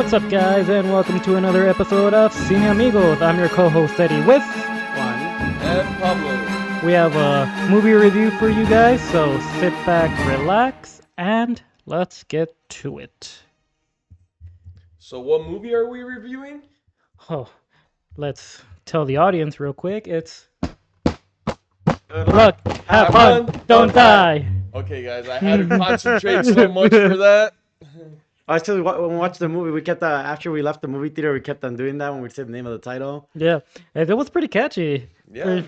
What's up, guys, and welcome to another episode of CineAmigos. I'm your co-host Eddie with Juan and Pablo. We have a movie review for you guys, so sit back, relax, and let's get to it. So what movie are we reviewing? Oh, let's tell the audience real quick. It's Good luck, have fun, don't die. Okay, guys, I had to concentrate so much for that. I still when we watched the movie, we kept after we left the movie theater, we kept on doing that when we said the name of the title. Yeah, it was pretty catchy. Yeah.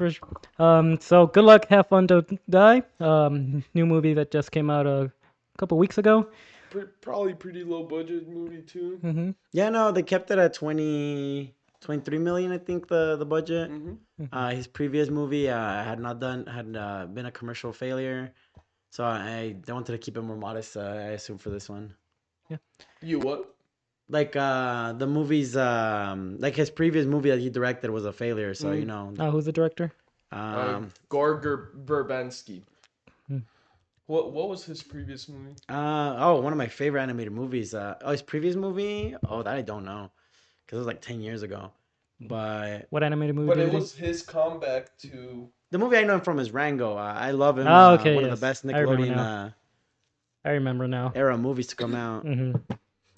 So good luck, have fun, don't die. New movie that just came out a couple weeks ago. Probably pretty low budget movie too. Mm-hmm. Yeah, no, they kept it at 23 million, I think the budget. Mm-hmm. His previous movie had been a commercial failure, so I wanted to keep it more modest. I assume for this one. You what? Like the movies, like his previous movie that he directed was a failure. So you know. Who's the director? Gorger Verbansky. Hmm. What was his previous movie? One of my favorite animated movies. His previous movie. Oh, that I don't know, because it was like 10 years ago. But What animated movie? But did it he do? was his comeback to. the movie I know him from is Rango. I love him. Oh, okay, one of yes. the best I remember Nickelodeon now. I remember now. era movies to come out. Mm-hmm.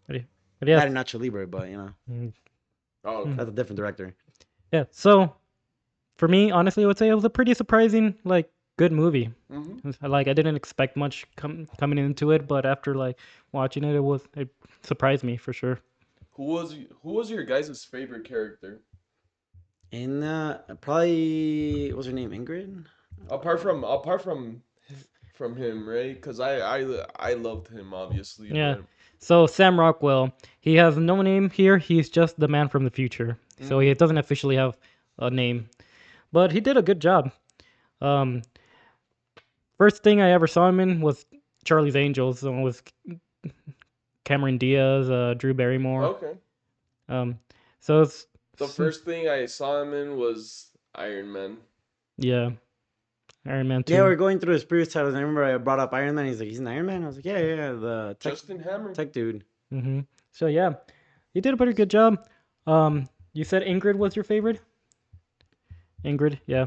But Not yeah, in Nacho Libre, but you know, Oh, okay. that's a different director. yeah. So for me, honestly, I would say it was a pretty surprising, good movie. Mm-hmm. I didn't expect much coming into it, but after watching it, it surprised me for sure. Who was your guys' favorite character? And probably what's her name, Ingrid? Apart from him, right? Because I loved him obviously. Yeah. But So Sam Rockwell, he has no name here. He's just the man from the future. So he doesn't officially have a name, but he did a good job. First thing I ever saw him in was Charlie's Angels, the one with Cameron Diaz, Drew Barrymore. okay. So it's The first thing I saw him in was Iron Man. yeah, Iron Man 2. Yeah, we're going through his previous titles. I remember I brought up Iron Man. He's like, he's an Iron Man. I was like, yeah, the Justin Hammer. tech dude. Mm-hmm. So yeah, he did a pretty good job. You said Ingrid was your favorite? Ingrid, yeah.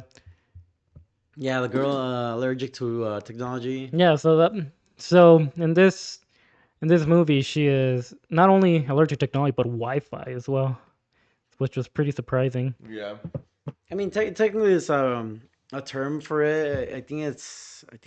Yeah, the girl allergic to technology. Yeah, so in this movie, she is not only allergic to technology but Wi-Fi as well, which was pretty surprising. Yeah. I mean, technically, it's a term for it. I think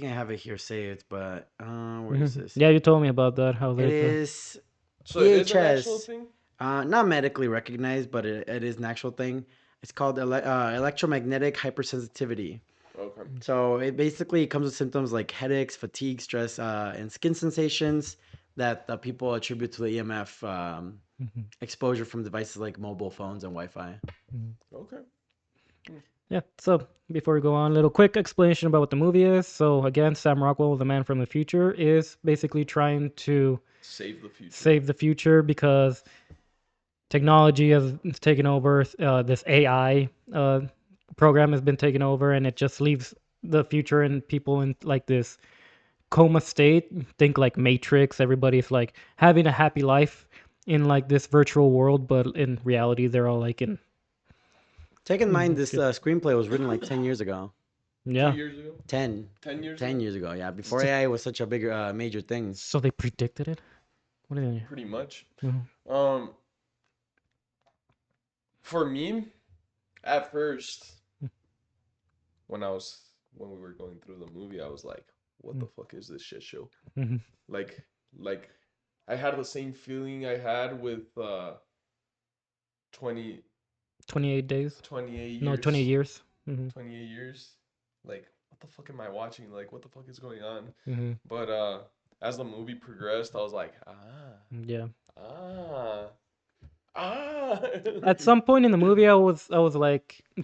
I have it here saved, but where is this? Yeah, you told me about that. How It they is So it is an VHS. actual thing? Not medically recognized, but it is an actual thing. It's called electromagnetic hypersensitivity. Okay. So it basically comes with symptoms like headaches, fatigue, stress, and skin sensations that people attribute to the EMF exposure from devices like mobile phones and Wi-Fi. Okay. Yeah, so before we go on, a little quick explanation about what the movie is. So again, Sam Rockwell, the man from the future, is basically trying to Save the future. save the future because technology has taken over. This AI program has been taken over, and it just leaves the future and people in this coma state. Think like Matrix. Everybody's having a happy life in this virtual world, but in reality, they're all in. Take in mind, this screenplay was written like 10 years ago. Yeah. 2 years ago? 10. 10 years 10 ago? years ago, yeah. Before AI was such a big, major thing. So they predicted it. What are they? Pretty much. Mhm. For me, at first, when we were going through the movie, I was like, what the fuck is this shit show? Mhm. Like I had the same feeling I had with 28 days. 28 years. No, 28 years. Mm-hmm. 28 years. Like, what the fuck am I watching? Like, what the fuck is going on? Mm-hmm. But as the movie progressed, I was like, Yeah. ah. At some point in the movie, I was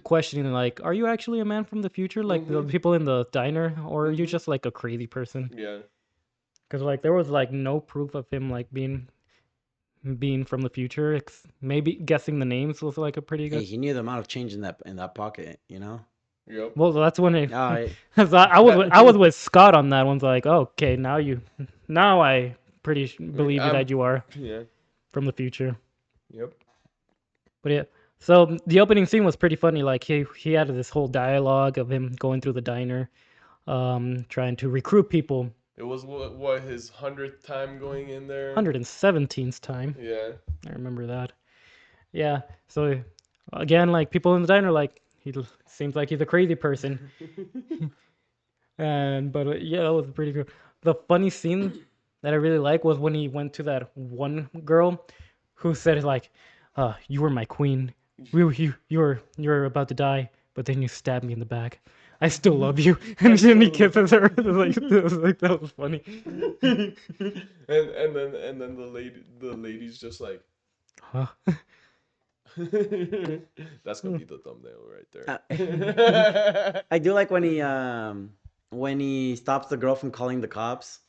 questioning are you actually a man from the future? The people in the diner, or are you just a crazy person? Yeah. Because there was no proof of him being from the future. Maybe guessing the names was a pretty Hey, good. he knew the amount of change in that pocket, you know? Yep. Well, that's when it. All right. I was with Scott on that one. Okay, now I believe I'm- that you are Yeah. from the future. Yep. But yeah, so the opening scene was pretty funny. Like he had this whole dialogue of him going through the diner, trying to recruit people. It was what his 100th time going in there. 117th time. Yeah. I remember that. Yeah. So again, like people in the diner, like seems like he's a crazy person. And but yeah, that was pretty good. The funny scene that I really like was when he went to that one girl who said like, "You were my queen. You were about to die, but then you stabbed me in the back. I still love you." And then he kisses her. That was funny. and then the lady's just like, Huh? that's gonna be the thumbnail right Uh, there. I do like when he stops the girl from calling the cops.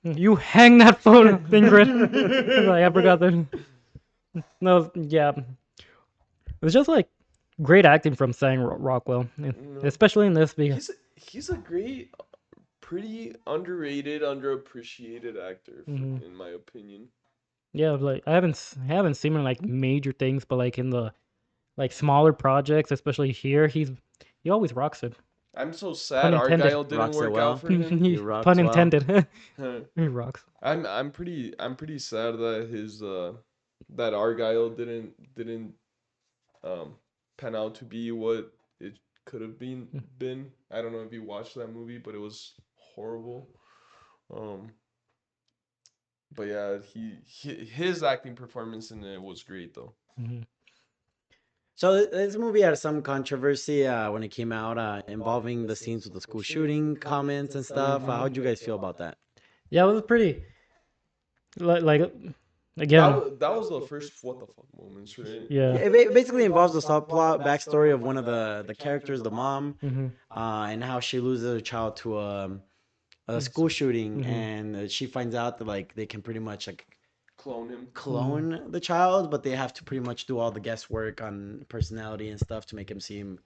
You hang that phone, Ingrid. Like, I forgot that. No, yeah, it was just like great acting from Sam Rockwell, No. especially in this because He's a great, pretty underrated, underappreciated actor, Mhm. in my opinion. yeah, like I haven't seen him in like major things, but like in the like smaller projects, especially here, he always rocks it. I'm so Pun sad intended. Argyle didn't Rocks it work out well. for him. He rocks Pun well. intended. He rocks. I'm pretty sad that his that Argyle didn't um pan out to be what it could have been. I don't know if you watched that movie, but it was horrible. Um, but yeah, his acting performance in it was great though. Mm-hmm. So this movie had some controversy when it came out, involving the scenes with the school shooting comments and stuff. How'd you guys feel about that? Yeah, it was pretty like That again. was the first what the fuck moments, right? Yeah. Yeah, it basically involves the subplot backstory of one of the characters, the mom, Mm-hmm. and how she loses her child to a school shooting, Mm-hmm. and she finds out that like they can pretty much like Clone him. clone the child, but they have to pretty much do all the guesswork on personality and stuff to make him seem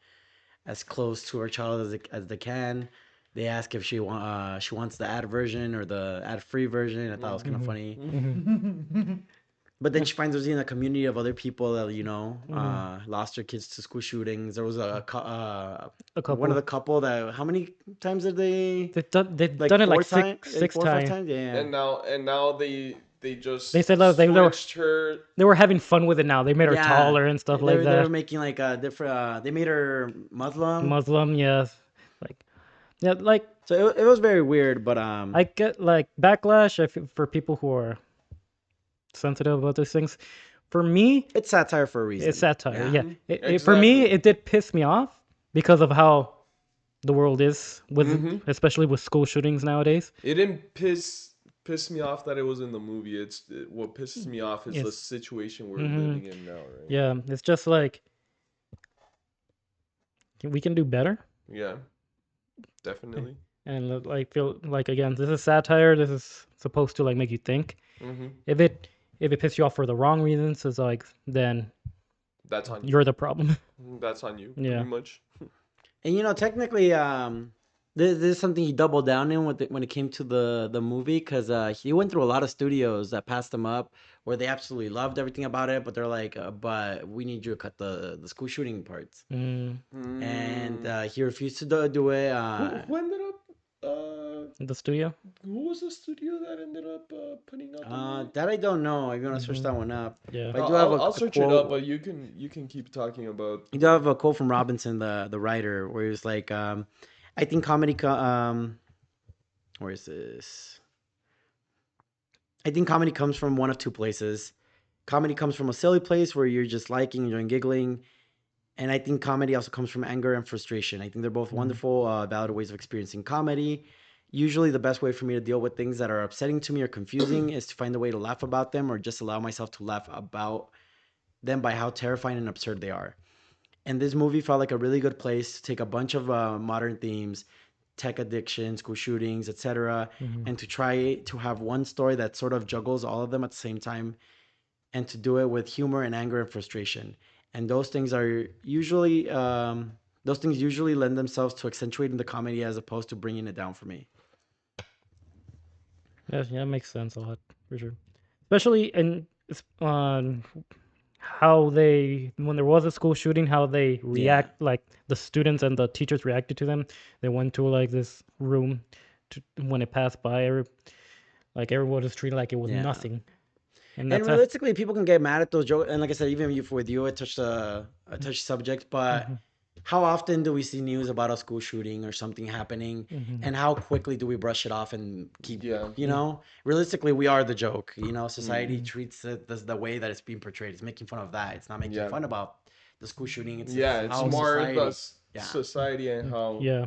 as close to her child as they can. They ask if she wants the ad version or the ad free version. I thought it was kind of funny. But then she finds herself in a community of other people that lost their kids to school shootings. There was A one of couple. the couple that how many times did they They've like done it like four times, like six four or five times. times? Yeah. And now they They just said that switched her. they were having fun with it now. They made her Yeah, taller and stuff like they were that. making like a different. They made her Muslim, Muslim, yes. Like yeah, like so it was very weird. But I get like backlash for people who are sensitive about these things. For me, it's satire for a reason. it's satire. Yeah. For me, Exactly. it did piss me off because of how the world is with, Mhm. especially with school shootings nowadays. It didn't piss me off that it was in the movie. What pisses me off is the It's situation we're hmm living in now, right? yeah. It's just like we can do better. Yeah, definitely. And like feel like again, this is satire. This is supposed to like make you think. Mhm. If it pisses you off for the wrong reasons, it's like then That's on you. you're the problem. That's on you, Yeah. pretty much. And technically, this is something he doubled down in when it came to the movie, because he went through a lot of studios that passed him up where they absolutely loved everything about it, but they're like, but we need you to cut the school shooting parts, and he refused to do it. Who ended up? The studio. Who was the studio that ended up putting out the movie? That I don't know. I'm gonna search that one up. Yeah. But I I'll, do have I'll, a I'll search it quote. up, but you can keep talking about. I do have a quote from Robinson, the writer, where he was like, I think comedy. Where is this? I think comedy comes from one of two places. Comedy comes from a silly place where you're just liking, enjoying, giggling. And I think comedy also comes from anger and frustration. I think they're both wonderful, valid ways of experiencing comedy. Usually, the best way for me to deal with things that are upsetting to me or confusing is to find a way to laugh about them or just allow myself to laugh about them by how terrifying and absurd they are. And this movie felt like a really good place to take a bunch of modern themes, tech addiction, school shootings, etc., and to try to have one story that sort of juggles all of them at the same time, and to do it with humor and anger and frustration. And those things usually lend themselves to accentuating the comedy as opposed to bringing it down for me. Yeah, yeah, it makes sense a lot for sure. Especially and how they, when there was a school shooting, how they Yeah. react, like the students and the teachers reacted to them. They went to like this room when it passed by. Like everyone was treated like it was Yeah. nothing, and And that's a. realistically, people can get mad at those jokes. And like I said, even you, with you, it touched a touchy subject. But Mm-hmm, how often do we see news about a school shooting or something happening? mm-hmm, And how quickly do we brush it off and keep, Yeah. realistically, we are the joke. Society Mm. treats it as the way that it's being portrayed. It's making fun of that. It's not making Yeah. fun about the school shooting. It's Yeah, it's how more the society, yeah. society and how. yeah.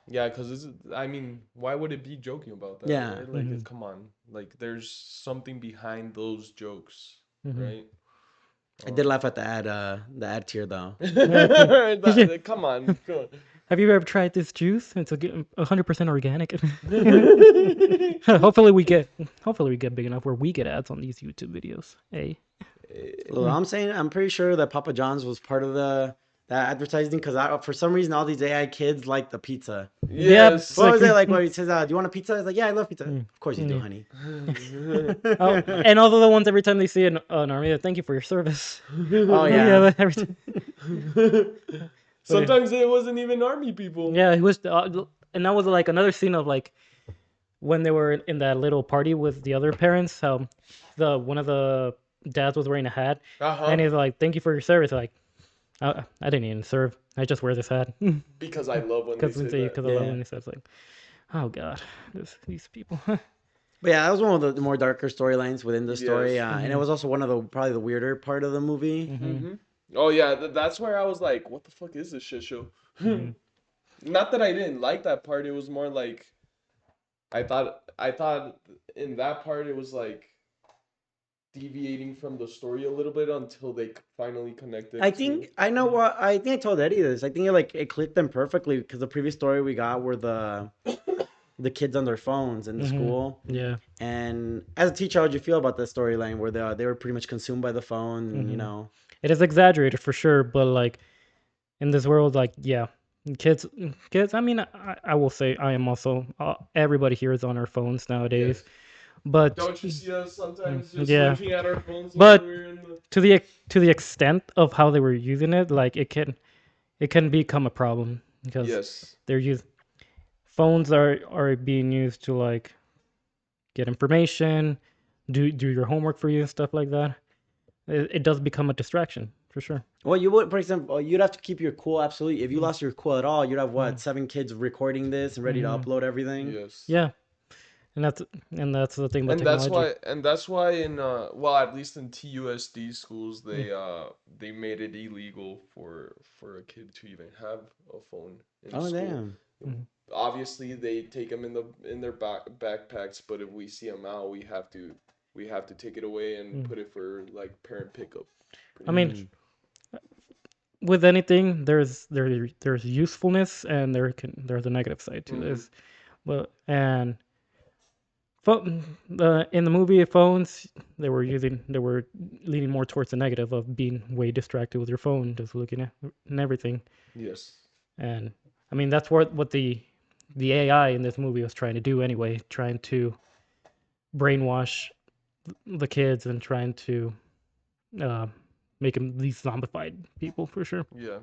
Yeah, because I mean, why would it be joking about that, Yeah. right? Like, Mm-hmm, come on. Like, there's something behind those jokes, mm-hmm. right? I did Um, laugh at the ad tier though. come on. Come on. Have you ever tried this juice? It's 100% organic. hopefully we get hopefully we get big enough where we get ads on these YouTube videos. Hey. Look, I'm saying I'm pretty sure that Papa John's was part of that advertising because for some reason all these AI kids like the pizza. Yeah, Yes. it's What like was it like when he says, "Do you want a pizza?" It's like, "Yeah, I love pizza." mm, Of course you do, yeah. honey. Oh, and also the ones every time they see an army, thank you for your service. Oh Yeah, yeah. every time. Sometimes it wasn't even army people. Yeah, he was, and that was like another scene of like when they were in that little party with the other parents. How the one of the dads was wearing a hat, Uh-huh. and he's like, "Thank you for your service." Like, I didn't even serve. I just wear this hat Because I love when they because say that. I love Yeah. when he says like, "Oh God, these people." But yeah, that was one of the more darker storylines within the story, Yes. and it was also one of the probably the weirder part of the movie. Mm-hmm, Mm-hmm. Oh yeah, that's where I was like, what the fuck is this shit show? mm-hmm, Not that I didn't like that part. It was more like I thought in that part it was like deviating from the story a little bit until they finally I connected to. think I know what I think I told Eddie this. I think it clicked them perfectly because the previous story we got were the kids on their phones in the mm-hmm. school. Yeah. And as a teacher, how did you feel about the storyline where they were pretty much consumed by the phone? And, Mm-hmm. It is exaggerated for sure, but like in this world, like yeah, kids. I mean, I will say I am also. Everybody here is on our phones Yes. nowadays, but Don't you see us sometimes just yeah, looking at our phones while but we're in the. to the extent of how they were using it, like it can become a problem because Yes. they're used phones are being used to like get information, do your homework for you and stuff like that. It does become a distraction for sure. Well, you would, for example, you'd have to keep your cool. Absolutely. If you Mm, lost your cool at all, you'd have mm, what, 7 kids recording this and ready to mm-hmm. upload everything. Yes. Yeah, and that's the thing about And that's technology. why in well, at least in TUSD schools they made it illegal for a kid to even have a phone in Oh school. damn. Mhm. Obviously they take them in their backpacks, but if we see them out, we have to take it away and Mm. put it for like parent pickup I pretty mean, much. Mm. with anything, there's usefulness and there's a negative side to Mhm. this. But and in the movie phones, they were leaning more towards the negative of being way distracted with your phone, just looking at and everything. Yes. And I mean that's what the AI in this movie was trying to do anyway, trying to brainwash the kids and trying to uh, make them these zombified people for sure. Yeah.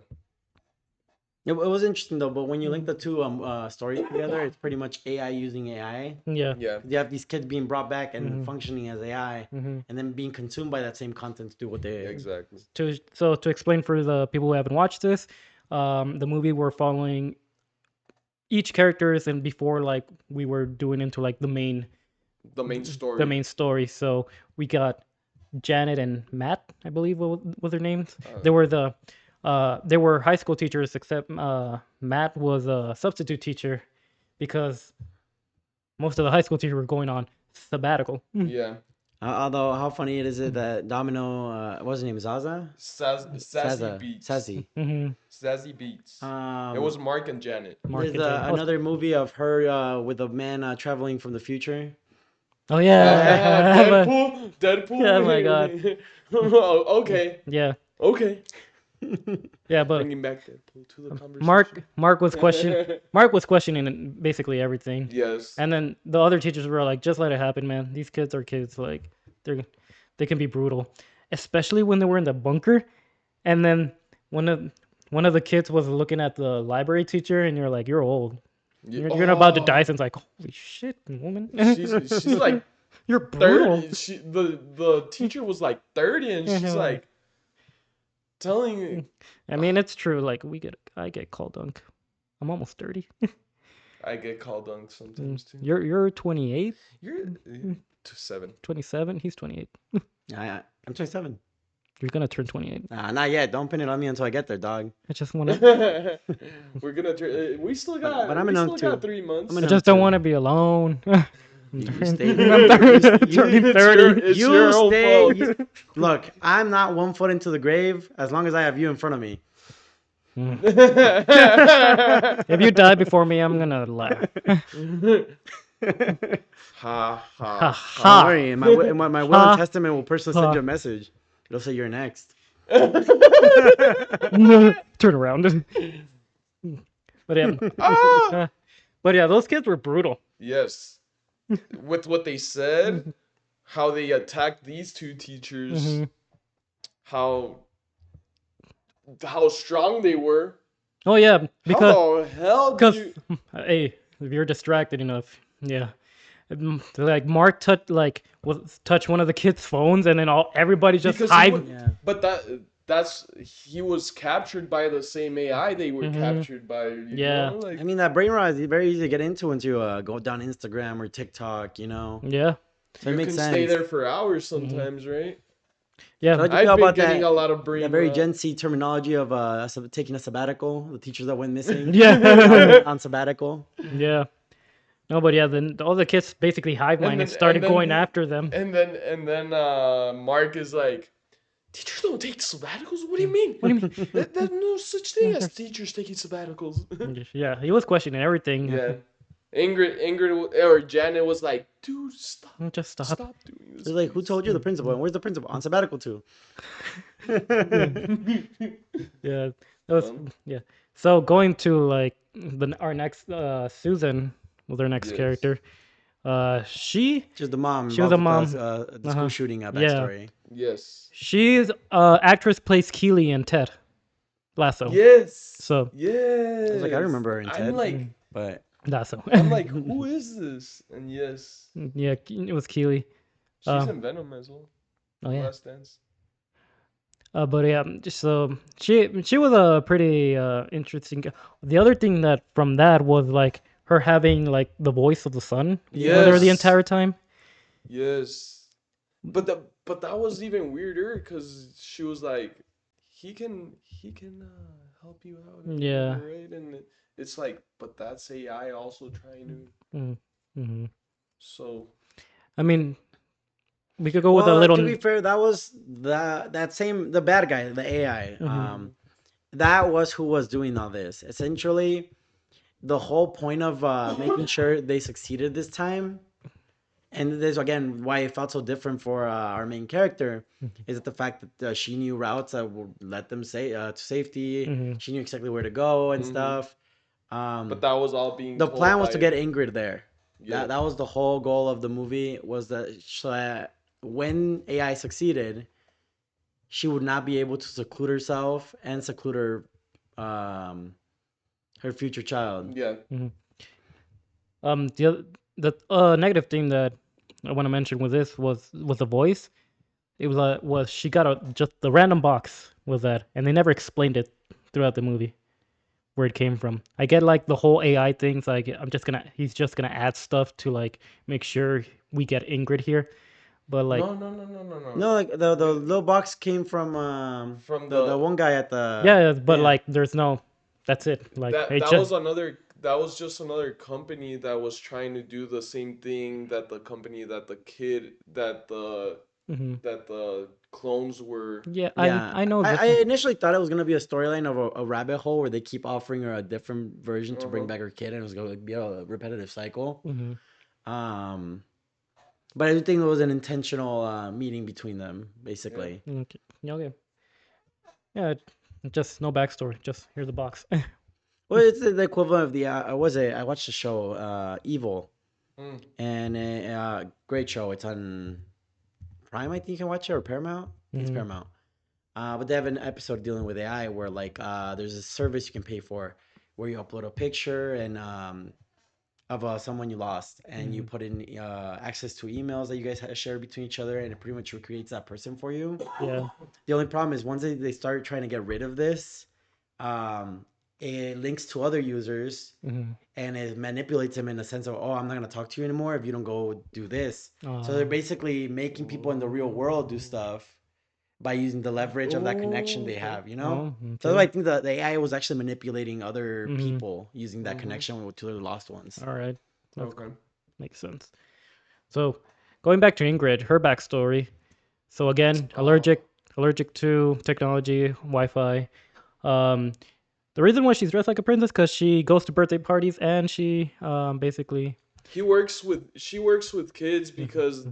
It was interesting though, but when you link Mm. the two stories together, it's pretty much AI using AI. Yeah. Yeah. You have these kids being brought back and Hmm. functioning as AI, Hmm. and then being consumed by that same content to do what they. Exactly. To explain for the people who haven't watched this, the movie we're following each characters and before like we were doing into like The main the story. main story. So we got Janet and Matt, I believe was their names. Uh, They were high school teachers, except Matt was a substitute teacher because most of the high school teachers were going on sabbatical. yeah. Although, how funny it is it that Domino, what's his name, Zaza, Sassy Beats. Sassy. Mm-hmm. Sassy Beats. It Um, was Mark and Janet. Mark there's and Janet. another movie of her with a man traveling from the future. Oh yeah, Deadpool. oh my god. Deadpool. Oh, okay. Yeah, Okay. yeah, but Bringing back Deadpool to the conversation. Mark was questioning basically everything, Yes. and then the other teachers were like, "Just let it happen, man. These kids are kids. Like, they're they can be brutal, especially when they were in the bunker, and then one of one of the kids was looking at the library teacher, and you're like, you're old. Yeah. You're not about to die. Oh, So it's like, holy shit, woman. she's like You're brutal. 30. The teacher was like 30, and she's like telling. I mean, it's true. Like I get called dunk. I'm almost 30. I get called on sometimes too. You're 28, You're to 7. 27. He's 28. I'm 27. You're gonna turn 28. Not yet. Don't pin it on me until I get there, dog. I just want to. We're gonna turn. We still got. but I'm we an still unk got too. 3 months. I'm I an just unk don't too. want to be alone. I'm You turning- stay- I'm turning It's 30. It's your own fault. Look, I'm not 1 foot into the grave as long as I have you in front of me. If you die before me, I'm gonna laugh. Ha Ha ha. Don't ha. worry. In my will and testament will personally send you a message. It'll say you're next. Turn around. But yeah, Ah! but yeah, those kids were brutal. Yes. With what they said, how they attacked these 2 teachers, Mhm. how strong they were. Oh yeah, because How the hell did because you? hey, if you're distracted enough, yeah. Like Mark touch one of the kids' phones, and then everybody just Because hide. Yeah. but that's he was captured by the same AI they were Mhm. captured by. Yeah. Like, I mean, that brain rot is very easy to get into once you go down Instagram or TikTok, you know? Yeah, So it you makes can sense. stay there for hours sometimes, right? yeah. How'd you I've feel been about getting that? a lot of brain That very rot. Gen Z terminology of taking a sabbatical, the teachers that went missing. Yeah. On sabbatical. Yeah. No, but yeah, then all the kids basically hive mind and started going after them. And then Mark is like, teachers don't take sabbaticals. What do you mean? What do you mean? There's no such thing as teachers taking sabbaticals. Yeah, he was questioning everything. Yeah. Ingrid or Janet was like, dude, stop. Just stop. Stop doing this. They're like, who please." told you the principal? And where's the principal? On sabbatical too. Yeah, that was Um, yeah. So going to like our next Susan was our next Yes. character. She She's the mom. She was a involved with mom. the school shooting Yeah. backstory. Yes. she's actress plays Keely in Ted Lasso. Yes. So Yes. I was like, I remember her in Ted. I'm like, But Lasso. I'm like, who is this? And yes, Yeah, it was Keely. she's in Venom as well. Oh yeah. Last Dance. But yeah, so she was a pretty interesting. The other thing that from that was like her having like the voice of the son with her the Yes. entire time. Yes. But that was even weirder because she was like, he can help you out. or Yeah. whatever, right? And it's like, but that's AI also trying to. Mm-hmm. So I mean, we could go with a well, little. to be fair, that was the bad guy, the AI. Mhm. That was who was doing all this. Essentially, the whole point of making sure they succeeded this time, and this again why it felt so different for our main character, is that the fact that she knew routes that would let them say to safety. Mhm. She knew exactly where to go and Mhm. stuff. but that was all being The told plan was by- to get Ingrid there. Yeah. That was the whole goal of the movie, was that when AI succeeded, she would not be able to seclude herself and seclude her future child. Yeah. The negative thing that I want to mention with this was the voice. It was she got just the random box with that, and they never explained it throughout the movie where it came from. I get like the whole AI things. Like he's just gonna add stuff to like make sure we get Ingrid here, but like No, like the little box came from From the one guy at the yeah, but like there's no. That's it. Like that it that just was another that was just another company that was trying to do the same thing that the company that the kid that the Mhm. that the clones were. Yeah, Yeah, I know. I initially thought it was gonna be a storyline of a rabbit hole where they keep offering her a different version to bring Uh-huh. back her kid, and it was gonna be a repetitive cycle. Mhm. But I do think it was an intentional meeting between them, basically. Okay. Okay. Yeah, just no backstory. Just here's a box. Well, it's the equivalent of the I watched the show Evil, Mm. and great show. It's on Prime. I think you can watch it, or Paramount. I think it's Mm-hmm. Paramount. But they have an episode dealing with AI where like there's a service you can pay for where you upload a picture and of someone you lost, and you Mm-hmm. put in access to emails that you guys share between each other, and it pretty much recreates that person for you. Yeah. The only problem is once they start trying to get rid of this, um, it links to other users Mm-hmm. and it manipulates them in the sense of, oh, I'm not going to talk to you anymore if you don't go do this. So they're Uh, basically making people in the real world do stuff by using the leverage of that connection Oh, they okay. have, you know? oh, So okay. I think the AI was actually manipulating other Mm-hmm. people using that Mm-hmm. connection to their lost ones. All right. That's Okay. makes sense. So, going back to Ingrid, her backstory. So again, Oh. allergic to technology, Wi-Fi. Um, the reason why she's dressed like a princess because she goes to birthday parties and she basically. She works with kids because Mm-hmm.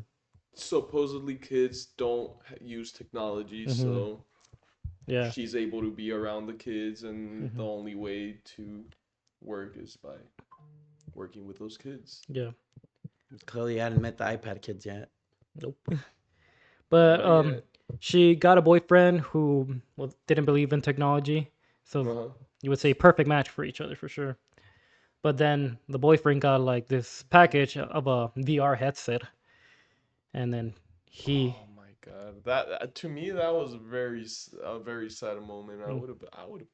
supposedly kids don't use technology, Mm-hmm. so Yeah. she's able to be around the kids, and the Mm-hmm. only way to work is by working with those kids. Yeah. Clearly, I hadn't met the iPad kids yet. Nope. But Not yet. she got a boyfriend who didn't believe in technology, so Uh-huh. you would say perfect match for each other for sure. But then the boyfriend got like this package of a VR headset, and then he. Oh my god. That to me that was a very sad moment. Mm, I would have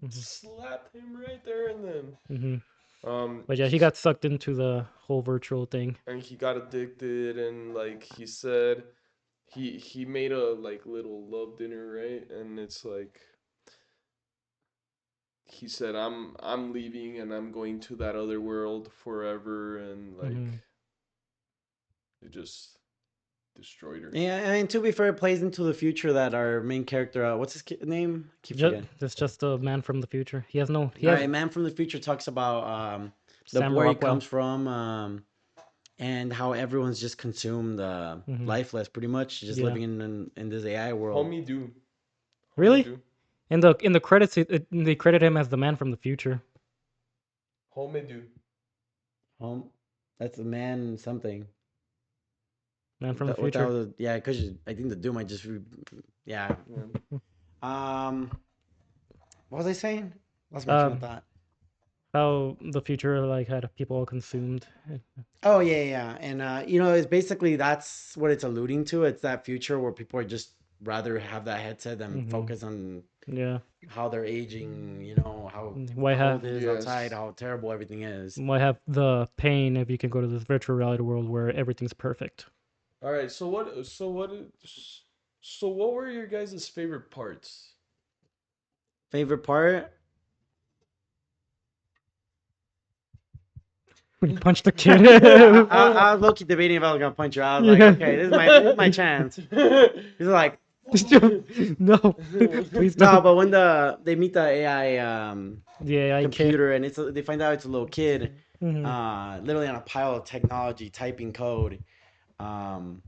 mhm, slapped him right there and then. mhm. Um But yeah, he got sucked into the whole virtual thing. and he got addicted, and like he said he made a like little love dinner, right? And it's like he said I'm leaving and I'm going to that other world forever, and like Hmm. it just destroyed her. Yeah, I mean, to be fair, it plays into the future that our main character, what's his name? I keep forgetting. It's just a man from the future. He has no. He All has right, Man from the Future talks about Sam where he Rockwell. comes from, and how everyone's just consumed Hmm. lifeless, pretty much, just Yeah. living in this AI world. Homie do. Homie Really? do. In the credits, they credit him as the man from the future. Homie do. That's a man something. Man from the What that future. was, yeah, because I think the Doom might just, yeah. Yeah. Um, what was I saying? Lost my train of Um, thought. how the future like had people all consumed. Oh yeah, and it's basically that's what it's alluding to. It's that future where people are just rather have that headset than Hmm. focus on Yeah. how they're aging. How Why cold have it is outside, Yes. how terrible everything is. why have the pain if you can go to this virtual reality world where everything's perfect? All right. So what were your guys' favorite parts? Favorite part? When you punch the kid. I was low key debating if I was gonna punch her. I was like, Yeah. okay, this is my chance. He's like, No, please no, don't. but when they meet the AI The AI kid. computer and they find out it's a little kid, Hmm. literally on a pile of technology typing code, um,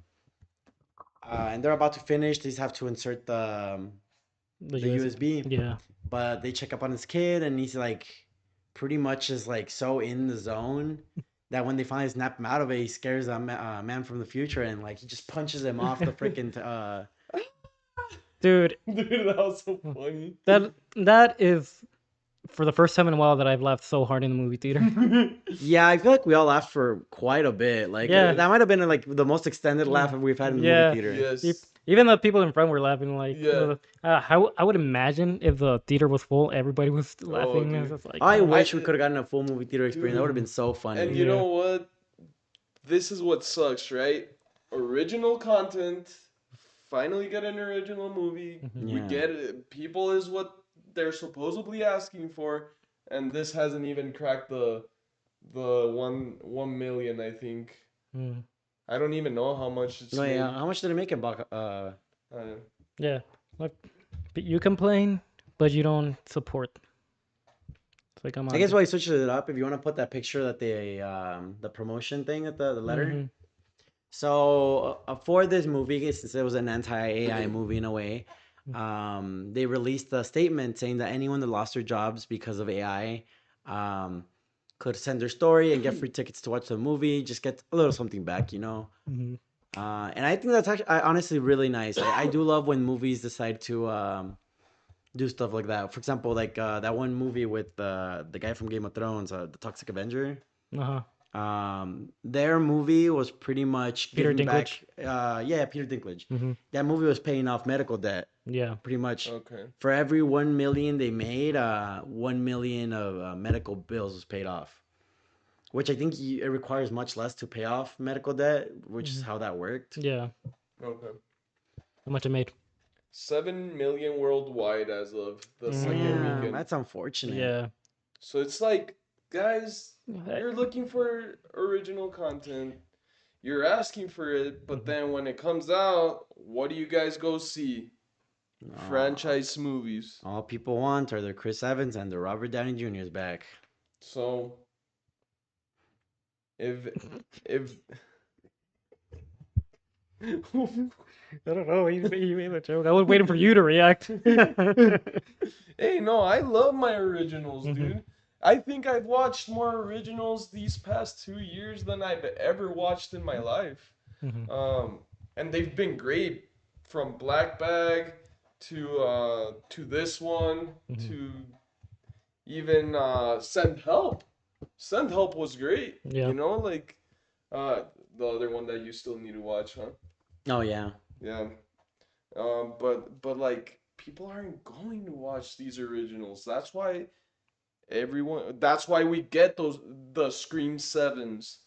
and they're about to finish. They just have to insert The the US. USB, Yeah. but they check up on this kid and he's like pretty much just like so in the zone that when they finally snap him out of it, he scares a man from the future and like he just punches him off the freaking Dude, Dude, that was so funny. that is for the first time in a while that I've laughed so hard in the movie theater. Yeah, I feel like we all laughed for quite a bit. Like Yeah. that might have been like the most extended laugh we've had in the movie Yeah. theater. Yes. Even the people in front were laughing. Like, Yeah. how I would imagine if the theater was full, everybody was Oh, laughing. It's dude. just like, I oh. I wish we could have gotten a full movie theater experience. That would have been dude. so And funny. you Yeah. know what? This is what sucks, right? Original content. Finally get an original movie. Mhm. We Yeah. get it. People is what they're supposedly asking for, and this hasn't even cracked the 1 million, I think. Mm. I don't even know how much it's No, yeah. made. How much did it make in box? Uh, Yeah. Like, but you complain, but you don't support. It's like, come I on. guess why I switched it up. If you want to put that picture that the promotion thing at the letter. Hmm. So for this movie, since it was an anti-AI movie in a way, they released a statement saying that anyone that lost their jobs because of AI um, could send their story and get free tickets to watch the movie. Just get a little something back. Hmm. And I think that's actually honestly really nice. I do love when movies decide to do stuff like that. For example, like that one movie with the guy from Game of Thrones, the Toxic Avenger. Uh-huh. Their movie was pretty much Peter giving back. Dinklage. Yeah, Peter Dinklage. Hmm. That movie was paying off medical debt Yeah. pretty much. Okay. For every 1 million they made, 1 million of medical bills was paid off. Which I think it requires much less to pay off medical debt, which is Hmm. how that worked. Yeah. Okay. How much it made? 7 million worldwide as of the second Damn, weekend. that's unfortunate. Yeah. So it's like, guys, Uh, you're looking for original content. You're asking for it, but mhm. then when it comes out, what do you guys go see? Uh, Franchise movies. all people want are the Chris Evans and the Robert Downey Jr.'s back. So if if I don't know. He made a joke. I was waiting for you to react. hey, no, I love my originals, Hmm. dude. I think I've watched more originals these past 2 years than I've ever watched in my life. Hmm. Um, and they've been great, from Black Bag to this one Hmm. to even Send Help. Send Help was great. Yeah. Like the other one that you still need to watch, huh? Oh yeah. Yeah. But like people aren't going to watch these originals. That's why everyone. That's why we get the Scream Sevens.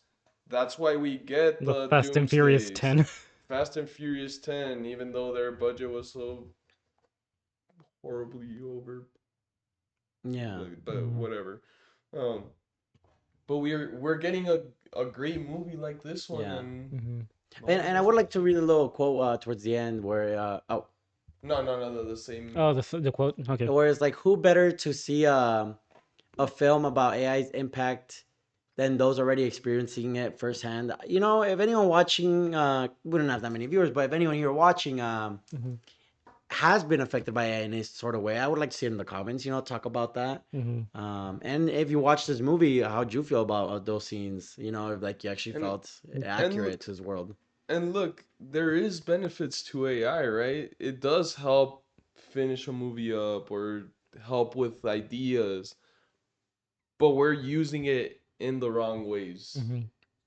That's why we get The the Fast and Furious Doomsdays. 10. Fast and Furious 10, even though their budget was so horribly over, Yeah. but Mhm. whatever. Um, but we're getting a great movie like this one, Yeah. and Hmm. no one And I does would it. like to read a little quote towards the end where No, the same. Oh, the quote. Okay. where it's like who better to see a film about AI's impact than those already experiencing it firsthand. You know, if anyone watching, we don't have that many viewers, but if anyone here watching Hmm. has been affected by AI in any sort of way, I would like to see it in the comments. You know, talk about that. Hmm. And if you watch this movie, how'd you feel about those scenes? You know, if like you actually and felt and accurate to his world. and look, there is benefits to AI, right? It does help finish a movie up or help with ideas, but we're using it in the wrong ways. Hmm.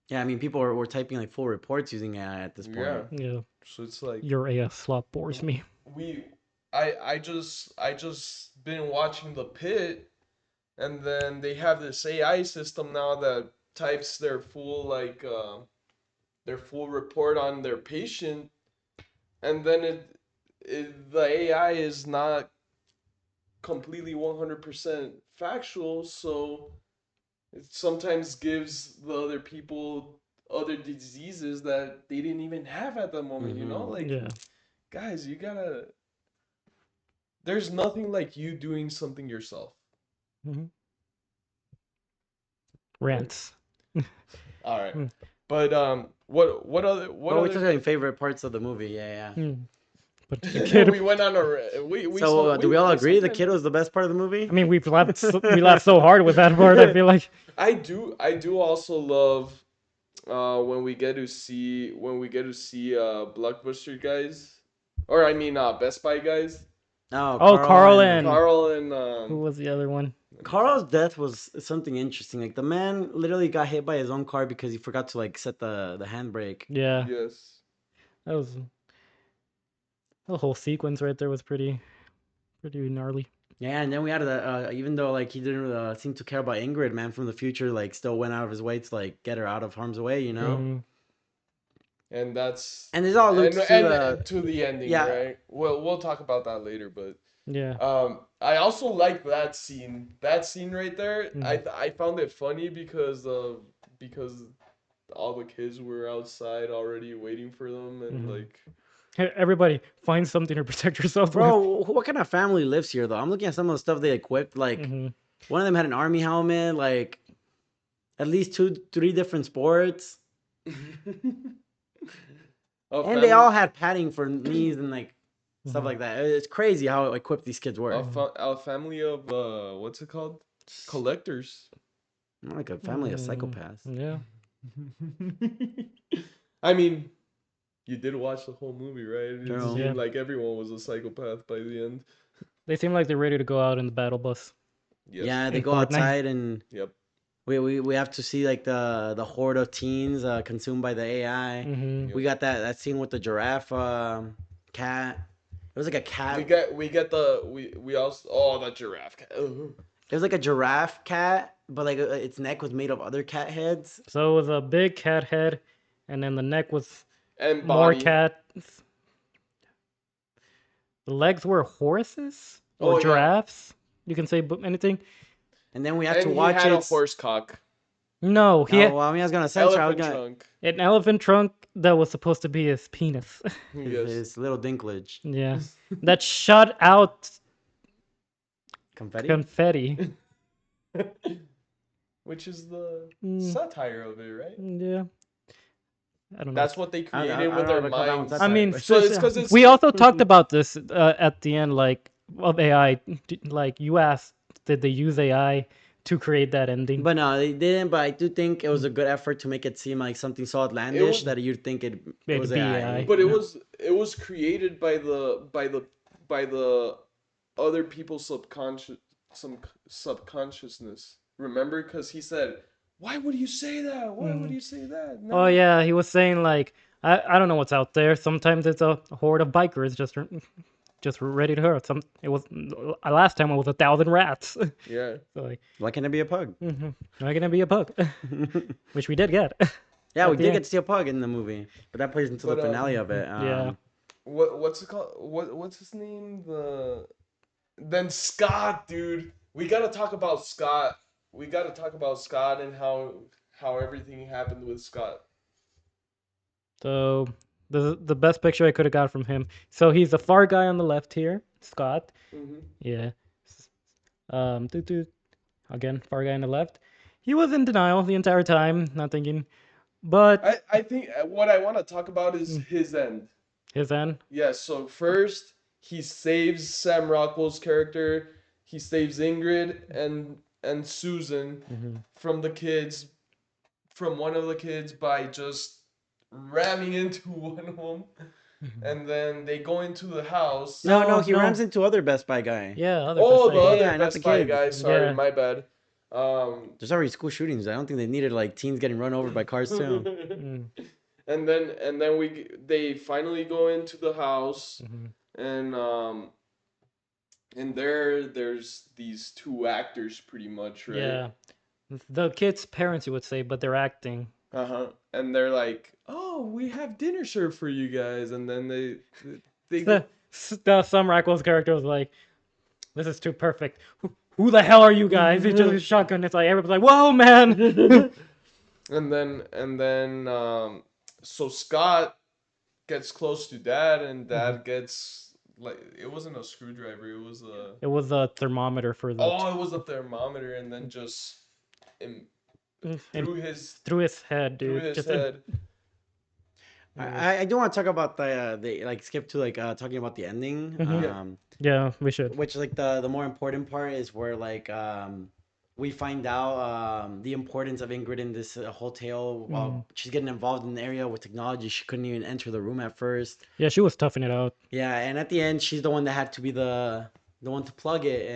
Yeah, I mean, people were typing like full reports using AI at this Yeah. point. Yeah. So it's like Your AS slot bores me. we I just been watching The Pit, and then they have this AI system now that types their full report on their patient, and then the AI is not completely 100% factual, so it sometimes gives the other people other diseases that they didn't even have at the moment, Mm-hmm. like, Yeah. guys, you gotta, there's nothing like you doing something yourself, Hmm. right? Rants. All right. Mm. But what Well, we're other talking favorite parts of the movie. Yeah, Mm. But the kid. we went on a yeah. we So, saw do we all we agree the sometimes. kid was the best part of the I movie? mean, we laughed so hard with that part. I feel like. I do also love when we get to see Blockbuster guys, or I mean Best Buy guys, Oh, Oh, Carl Carl and and Carl and who was the other one? let me Carl's death was something interesting. Like the man literally got hit by his own car because he forgot to like set the handbrake. Yeah, yes. that was the whole sequence right there was pretty gnarly. Yeah, and then we had even though like he didn't seem to care about Ingrid, man from the future like still went out of his way to like get her out of harm's way, you know. Hmm. And that's And this all and alludes to and the to the ending, yeah right? We'll talk about that later, but Yeah. I also like that scene. That scene right there. Hmm. I found it funny because all the kids were outside already waiting for them, and Hmm. like Everybody find something to protect yourself with. bro. What kind of family lives here though? I'm looking at some of the stuff they equipped. Like Hmm. one of them had an army helmet. Like at least two, three different sports. a And they family all had padding for knees and like stuff Hmm. like that. It's crazy how equipped these kids were. a family of what's it called, collectors. Not like a family of Hmm. psychopaths. Yeah. I mean, You did watch the whole movie, right? It True. Yeah, seemed like everyone was a psychopath by the end. they seem like they're ready to go out in the battle bus Yes. Yeah, they in go Fortnite. outside and Yep. we have to see like the horde of teens consumed by the AI. Hmm. Yep. We got that scene with the giraffe cat. It was like a We cat. get we get the we also the giraffe cat. It was like a giraffe cat, but like its neck was made of other cat heads. So it was a big cat head, and then the neck was And more body. cat. The legs were horses or Oh yeah. giraffes. You can say anything. And then we have to And he watch had a its. horse cock. No, he Oh, had well, I mean, I was gonna censor. I was Elephant gonna trunk. an elephant trunk that was supposed to be his penis. Yes. his little dinklage Yeah, that shot out confetti. confetti. Which is the Mm, satire of it, right? yeah, I don't know. That's what they I created don't with know their if I call that one minds. I satire. mean, But So it's because it's we also talked about this at the end, like of AI. Like you asked, did they use AI to create that ending? but no, they didn't. But I do think it was a good effort to make it seem like something so it outlandish was, that you'd think it It'd was be AI. AI. but Yeah. it was created by the other people's subconsciousness. Remember, because he said, "Why would you say that? Why would Mhm. you say that?" Oh No. yeah, he was saying like I don't know what's out there. Sometimes it's a horde of bikers just ready to hurt. It was last time it was 1,000 rats. Yeah. So like, Why can't it be a pug? not gonna be a bug, which we did get Yeah, we at the did get end. to see a pug in the movie, but that plays into the But finale of it. Yeah. what's it called? What's his name? Then Scott, dude. We gotta talk about Scott. We gotta talk about Scott and how everything happened with Scott. So the best picture I could have got from him. So he's the far guy on the left here, Scott. Hmm. Yeah. Doo doo. Again, far guy on the left. He was in denial the entire time, not thinking. But I think what I want to talk about is mm, his end. his end. Yes. So first, he saves Sam Rockwell's character. He saves Ingrid and Susan Hmm. from the kids, from one of the kids by just ramming into one of them, and then they go into the house. No, no, No, he no. rams into other Best Buy guy. Yeah, other Best Oh, Buy the The other guy. other guy, not the Best Buy kids. guy. Sorry, Yeah. my bad. There's already school shootings. I don't think they needed like teens getting run over by cars too. Mm, and then they finally go into the house, mhm. and there's these two actors pretty much, right? Yeah. The kids' parents, you would say, but they're acting. Uh-huh. And they're like, "Oh, we have dinner served for you guys." And then they go, Some Rockwell's character was like, "This is too perfect. Who the hell are you guys?" He just shotgun. It's like everybody's like, "Whoa, man!" and then so Scott gets close to Dad, and Mhm. Dad gets, like, it wasn't a screwdriver, it was a, It was a thermometer for the oh, it was a thermometer, and then just in, and through his through his head, through dude. his Just head. yeah. I do want to talk about the like skip to like talking about the ending. Mhm. Yeah. Yeah, we should. Which like the more important part is where like we find out the importance of Ingrid in this whole tale. Mhm. She's getting involved in an area with technology. She couldn't even enter the room at first. Yeah, she was toughing it out. Yeah, and at the end, she's the one that had to be the one to plug it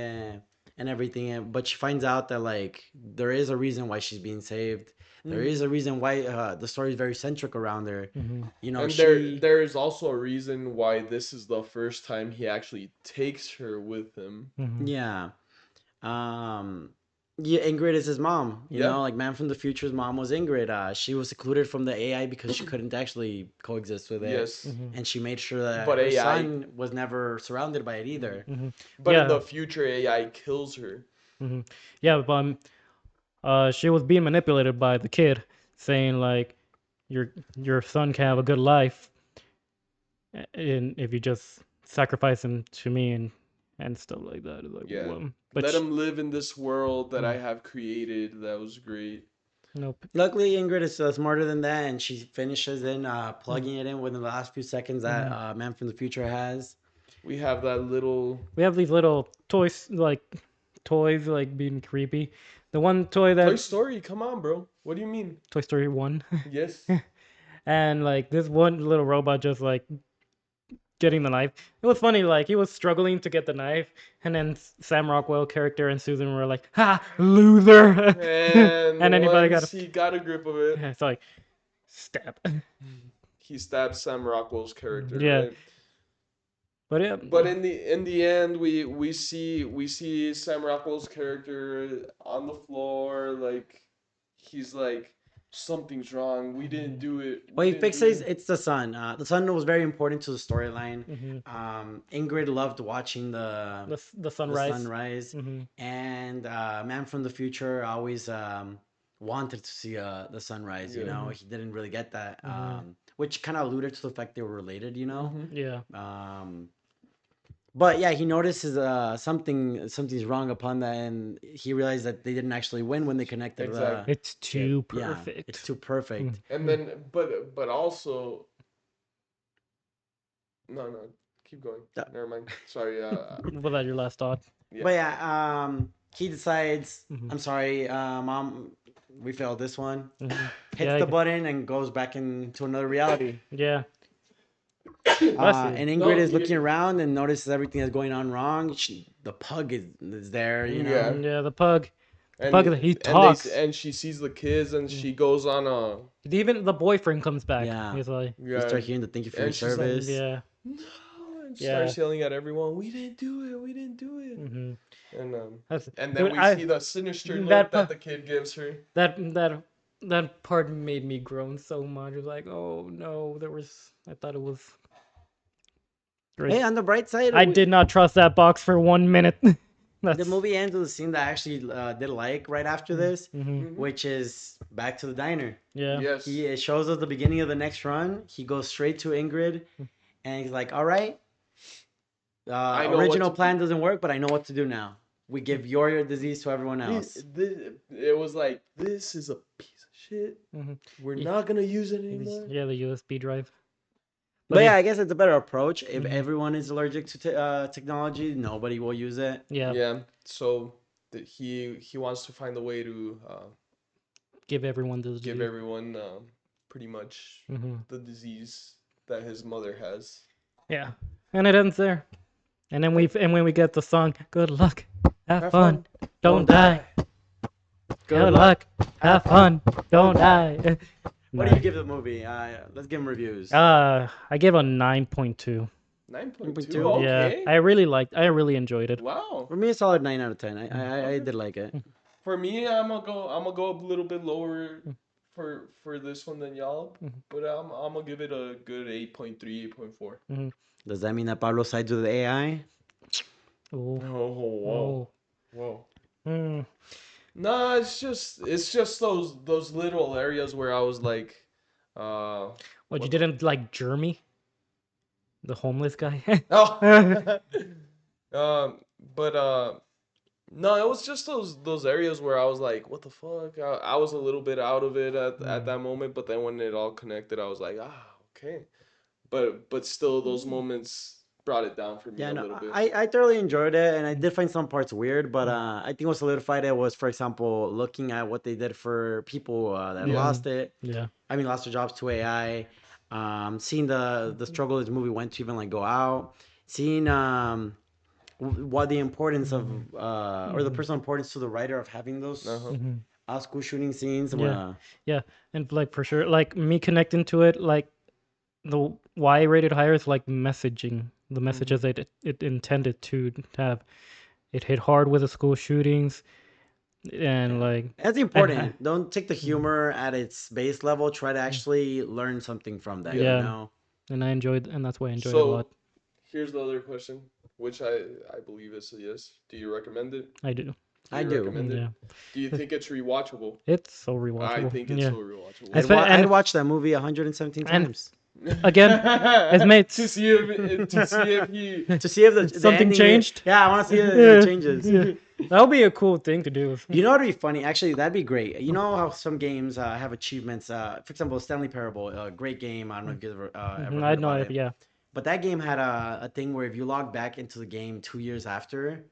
and everything. But she finds out that like there is a reason why she's being saved. There is a reason why the story is very centric around her. Hmm. You know, And she. there is also a reason why this is the first time he actually takes her with him. Hmm. Yeah. Um. Yeah, Ingrid is his mom. You Yeah. know, like Man from the Future's mom was Ingrid. She was secluded from the AI because she couldn't actually coexist with it. Yes. Hmm. And she made sure that But her AI son was never surrounded by it either. Hmm. But in Yeah. the future, AI kills her. Hmm. Yeah, but she was being manipulated by the kid, saying like, your son can have a good life, and if you just sacrifice him to me and stuff like that. It's like, Yeah. well, but Let him live in this world that I Mm. have created. That was great. nope. Luckily, Ingrid is smarter than that, and she finishes in plugging it in within the last few seconds that Man from the Future has. We have that little We have these little toys like being creepy. The one toy Toy that Story. Come on, bro. What do you mean? Toy Story 1. Yes. and like this one little robot just like getting the knife. It was funny, like he was struggling to get the knife, and then Sam Rockwell character and Susan were like, "Ha, loser!" And and anybody got once he got a grip of it, it's like stab. he stabbed Sam Rockwell's character, Yeah, right? but yeah, But in the end, we see Sam Rockwell's character on the floor, like he's like something's wrong. We didn't do it. Well, We he didn't do fixes it. it's the son. The son was very important to the storyline. hmm Ingrid loved watching the the sunrise. sunrise, hmm and Man from the Future always wanted to see the sunrise. You Yeah. know, he didn't really get that, Mhm. which kind of alluded to the fact they were related. You know, Mhm. Yeah, but yeah, he notices something's wrong upon that, and he realized that they didn't actually win when they connected the Exactly. it's ship. too Yeah, perfect. it's too perfect. And then, but also, no, keep going. Yeah. Never mind. Sorry. Was that your last thought? Yeah. But yeah, he decides, Mhm. I'm sorry, mom, we failed this one. Mhm. Hits Yeah, the button and goes back into another reality. yeah. That's it. And Ingrid No, is looking around and notices everything that's going on wrong. The pug is there, you know. Yeah. Yeah, the pug. The And pug. He talks. and she sees the kids and she goes on a Even the boyfriend comes back. Yeah. He's like, You yeah, start hearing the thank you for your and she's like, service. yeah, no, and yeah. starts yelling at everyone. We didn't do it. We didn't do it. hmm And That's, and then dude, we see the sinister that look pu- that the kid gives her. that part made me groan so much. It was like, oh no, I thought it was great. Hey, on the bright side, I did not trust that box for 1 minute. the movie ends with a scene that I actually did like right after this, Mhm. which is back to the diner. Yeah. Yes. It shows us the beginning of the next run. He goes straight to Ingrid, and he's like, "All right, I know what original to plan doesn't work, but I know what to do now. We give your disease to everyone else." It was like, this is a piece of shit. Mhm. We're Yeah. not gonna use it anymore. Yeah, the USB drive. But yeah, yeah, I guess it's a better approach. If Mhm. everyone is allergic to technology, nobody will use it. yeah, Yeah. So he wants to find a way to give everyone the give disease. everyone pretty much hmm the disease that his mother has. Yeah, and it ends there. And then when we get the song, good luck, have fun, don't die. Good luck, have fun, don't die. What do you give the movie? Let's give them reviews. I gave a 9.2. 9.2. 9.2? Yeah, Okay. I really enjoyed it. Wow. For me, a solid 9 out of 10. I did like it. For me, I'm gonna go a little bit lower for this one than y'all, but I'm gonna give it a good 8.3, 8.4. Does that mean that Pablo sides with the AI? Oh, Oh, whoa. Whoa. Mm. No, it's just those little areas where I was like, What, what you the- didn't like Jeremy, the homeless guy? oh, but no, it was just those areas where I was like, what the fuck? I was a little bit out of it at that moment, but then when it all connected, I was like, okay. But still, those moments brought it down for me Yeah, a no, little bit. I thoroughly enjoyed it, and I did find some parts weird, but I think what solidified it was, for example, looking at what they did for people that Yeah. lost it. Yeah. I mean, lost their jobs to AI. Seeing the struggle this movie went to even like go out. Seeing what the importance of or the personal importance to the writer of having those Uh-huh. school shooting scenes. Yeah. Yeah, and like for sure, like me connecting to it, like the why I rated higher is like messaging, the messages that it intended to have. It hit hard with the school shootings, and like That's important. Don't take the humor at its base level. Try to actually learn something from that. Yeah. You know. and I enjoyed, and that's why I enjoyed it a lot. So here's the other question, which I believe is a yes. Do you recommend it? I do. I you do. recommend it? Yeah, Do you think it's rewatchable? it's so I rewatchable. think it's yeah. so rewatchable. I'd watch that movie 117 And- times Again, it's made to see if he to see if the Something ending- changed? Yeah, I want to see if Yeah, it changes. yeah. That would be a cool thing to do. You know what'd be funny? Actually, that'd be great. You know how some games have achievements. For example, Stanley Parable, a great game. I don't know if you've ever I heard know about it. it. Yeah. But that game had a thing where if you log back into the game 2 years after,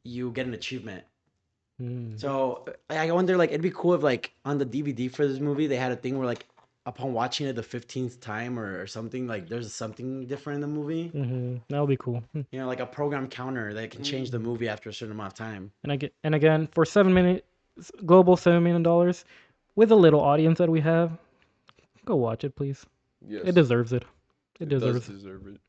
you get an achievement. Mm. So I wonder, like, it'd be cool if, like, on the DVD for this movie, they had a thing where, like, upon watching it the 15th time or something, like there's something different in the movie. That would be cool. You know, like a program counter that can change the movie after a certain amount of time. And again, for 7 minutes, global $7 million, with a little audience that we have, go watch it, please. Yes, It deserves it. It it does deserves it. deserve it.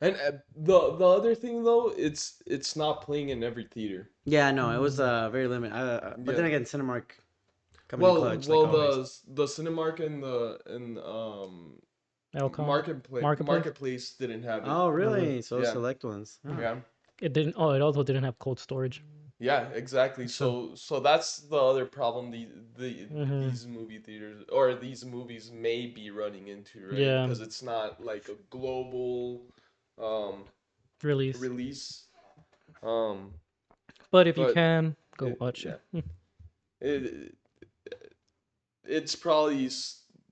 And the other thing though, it's not playing in every theater. Yeah, no, it was very limited. But then Yeah. again, Cinemark coming in clutch like Well, always. the Cinemark and Elcom Marketplace. Marketplace didn't have it. Oh, really? really? So Yeah. select ones. Oh. Yeah. It didn't. Oh, it also didn't have cold storage. Yeah, exactly. So that's the other problem these movie theaters or these movies may be running into, right? Yeah. Because it's not like a global um Release. release. Um, But if you but can, go watch yeah, it. it it's probably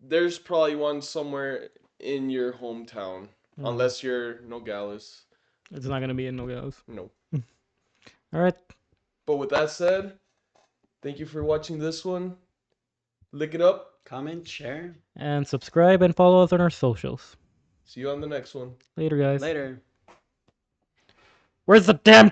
there's probably one somewhere in your hometown, unless you're Nogales. It's not gonna be in Nogales. No. All right. But with that said, thank you for watching this one. Lick it up. Comment, share. And subscribe and follow us on our socials. See you on the next one. Later, guys. Later. Where's the damn